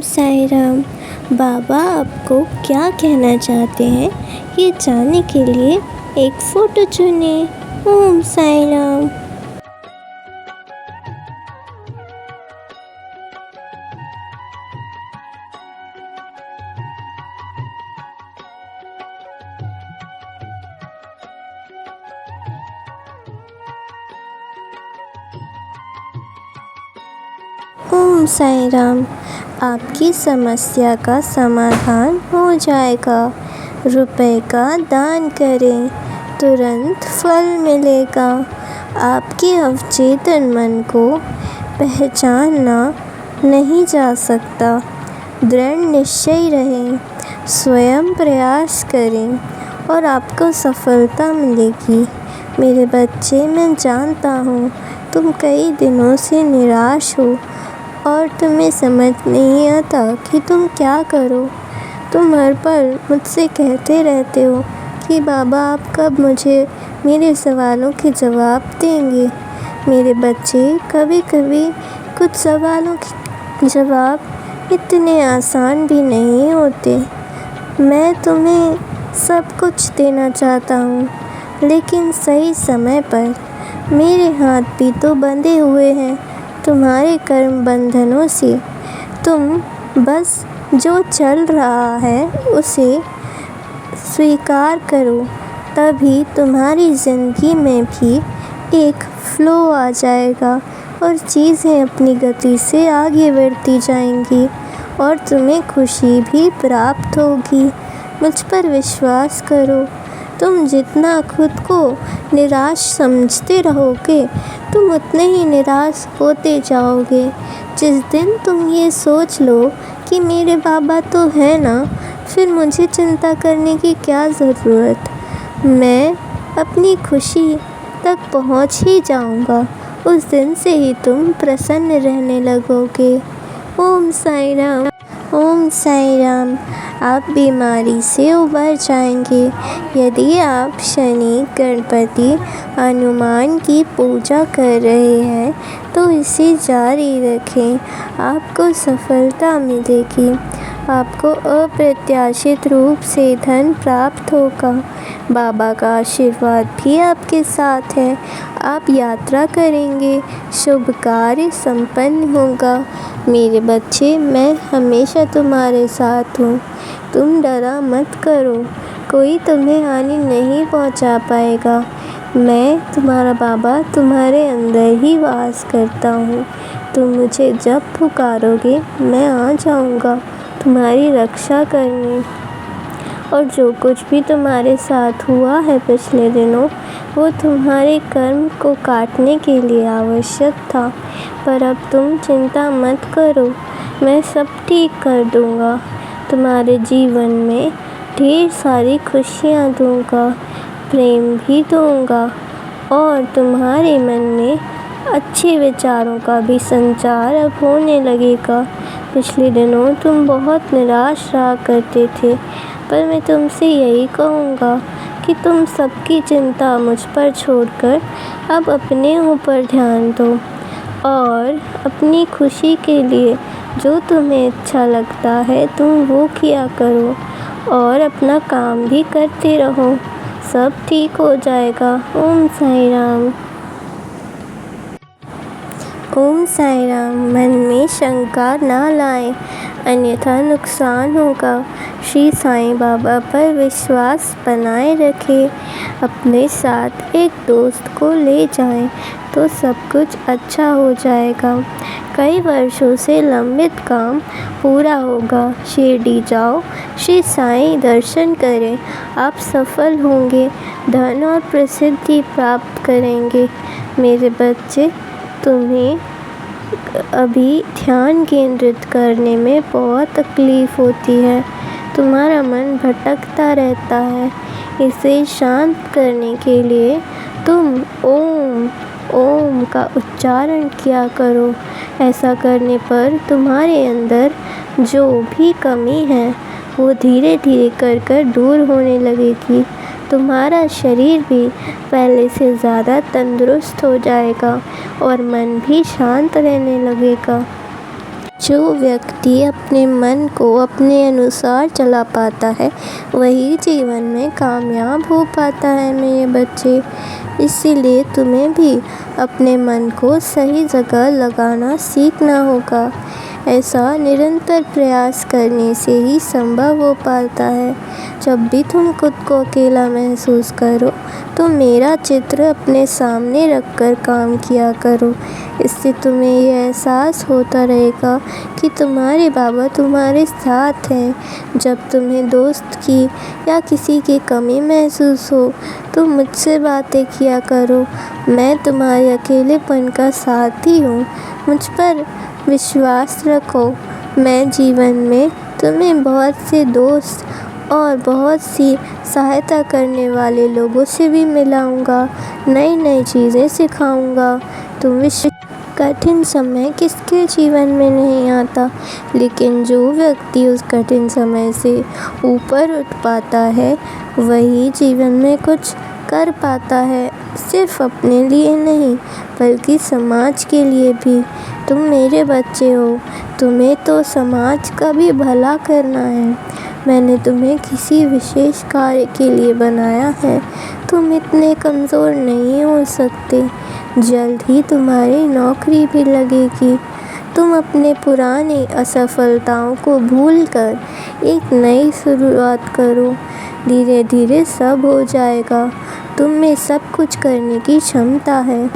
साईं राम। बाबा आपको क्या कहना चाहते हैं ये जानने के लिए एक फ़ोटो चुनें। ओम साईं राम। ओम साईं राम। आपकी समस्या का समाधान हो जाएगा। रुपए का दान करें, तुरंत फल मिलेगा। आपके अवचेतन मन को पहचानना नहीं जा सकता। दृढ़ निश्चय रहें, स्वयं प्रयास करें और आपको सफलता मिलेगी। मेरे बच्चे, मैं जानता हूँ तुम कई दिनों से निराश हो और तुम्हें समझ नहीं आता कि तुम क्या करो। तुम हर पल मुझसे कहते रहते हो कि बाबा आप कब मुझे मेरे सवालों के जवाब देंगे। मेरे बच्चे, कभी कभी कुछ सवालों के जवाब इतने आसान भी नहीं होते। मैं तुम्हें सब कुछ देना चाहता हूँ, लेकिन सही समय पर। मेरे हाथ भी तो बंधे हुए हैं तुम्हारे कर्म बंधनों से। तुम बस जो चल रहा है उसे स्वीकार करो, तभी तुम्हारी ज़िंदगी में भी एक फ्लो आ जाएगा और चीज़ें अपनी गति से आगे बढ़ती जाएंगी और तुम्हें खुशी भी प्राप्त होगी। मुझ पर विश्वास करो। तुम जितना खुद को निराश समझते रहोगे, तुम उतने ही निराश होते जाओगे। जिस दिन तुम ये सोच लो कि मेरे बाबा तो है ना, फिर मुझे चिंता करने की क्या ज़रूरत, मैं अपनी खुशी तक पहुंच ही जाऊंगा, उस दिन से ही तुम प्रसन्न रहने लगोगे। ओम साईं राम। ओम साईं राम। आप बीमारी से उबर जाएंगे। यदि आप शनि, गणपति, हनुमान की पूजा कर रहे हैं तो इसे जारी रखें। आपको सफलता मिलेगी। आपको अप्रत्याशित रूप से धन प्राप्त होगा। बाबा का आशीर्वाद भी आपके साथ है। आप यात्रा करेंगे, शुभ कार्य संपन्न होगा। मेरे बच्चे, मैं हमेशा तुम्हारे साथ हूँ। तुम डरा मत करो, कोई तुम्हें हानि नहीं पहुँचा पाएगा। मैं तुम्हारा बाबा तुम्हारे अंदर ही वास करता हूँ। तुम मुझे जब पुकारोगे मैं आ जाऊँगा तुम्हारी रक्षा करने। और जो कुछ भी तुम्हारे साथ हुआ है पिछले दिनों, वो तुम्हारे कर्म को काटने के लिए आवश्यक था। पर अब तुम चिंता मत करो, मैं सब ठीक कर दूँगा। तुम्हारे जीवन में ढेर सारी खुशियाँ दूँगा, प्रेम भी दूँगा और तुम्हारे मन में अच्छे विचारों का भी संचार अब होने लगेगा। पिछले दिनों तुम बहुत निराश रहा करते थे, पर मैं तुमसे यही कहूँगा कि तुम सबकी चिंता मुझ पर छोड़कर अब अपने ऊपर ध्यान दो और अपनी खुशी के लिए जो तुम्हें अच्छा लगता है तुम वो किया करो और अपना काम भी करते रहो। सब ठीक हो जाएगा। ओम साईं राम। ओम साईं राम। मन में शंका ना लाएं, अन्यथा नुकसान होगा। श्री साईं बाबा पर विश्वास बनाए रखें। अपने साथ एक दोस्त को ले जाएं तो सब कुछ अच्छा हो जाएगा। कई वर्षों से लंबित काम पूरा होगा। शिरडी जाओ, श्री साईं दर्शन करें, आप सफल होंगे, धन और प्रसिद्धि प्राप्त करेंगे। मेरे बच्चे, तुम्हें अभी ध्यान केंद्रित करने में बहुत तकलीफ़ होती है। तुम्हारा मन भटकता रहता है। इसे शांत करने के लिए तुम ओम का उच्चारण किया करो। ऐसा करने पर तुम्हारे अंदर जो भी कमी है वो धीरे धीरे कर दूर होने लगेगी। तुम्हारा शरीर भी पहले से ज़्यादा तंदुरुस्त हो जाएगा और मन भी शांत रहने लगेगा। जो व्यक्ति अपने मन को अपने अनुसार चला पाता है वही जीवन में कामयाब हो पाता है मेरे बच्चे। इसीलिए तुम्हें भी अपने मन को सही जगह लगाना सीखना होगा। ऐसा निरंतर प्रयास करने से ही संभव हो पाता है। जब भी तुम खुद को अकेला महसूस करो तो मेरा चित्र अपने सामने रखकर काम किया करो। इससे तुम्हें ये एहसास होता रहेगा कि तुम्हारे बाबा तुम्हारे साथ हैं। जब तुम्हें दोस्त की या किसी की कमी महसूस हो तो मुझसे बातें किया करो। मैं तुम्हारे अकेलेपन का साथी हूँ। मुझ पर विश्वास रखो। मैं जीवन में तुम्हें बहुत से दोस्त और बहुत सी सहायता करने वाले लोगों से भी मिलाऊंगा, नई नई चीज़ें सिखाऊंगा। कठिन समय किसके जीवन में नहीं आता, लेकिन जो व्यक्ति उस कठिन समय से ऊपर उठ पाता है वही जीवन में कुछ कर पाता है। सिर्फ अपने लिए नहीं बल्कि समाज के लिए भी। तुम मेरे बच्चे हो, तुम्हें तो समाज का भी भला करना है। मैंने तुम्हें किसी विशेष कार्य के लिए बनाया है। तुम इतने कमज़ोर नहीं हो सकते। जल्द ही तुम्हारी नौकरी भी लगेगी। तुम अपने पुरानी असफलताओं को भूलकर एक नई शुरुआत करो। धीरे धीरे सब हो जाएगा। तुम में सब कुछ करने की क्षमता है।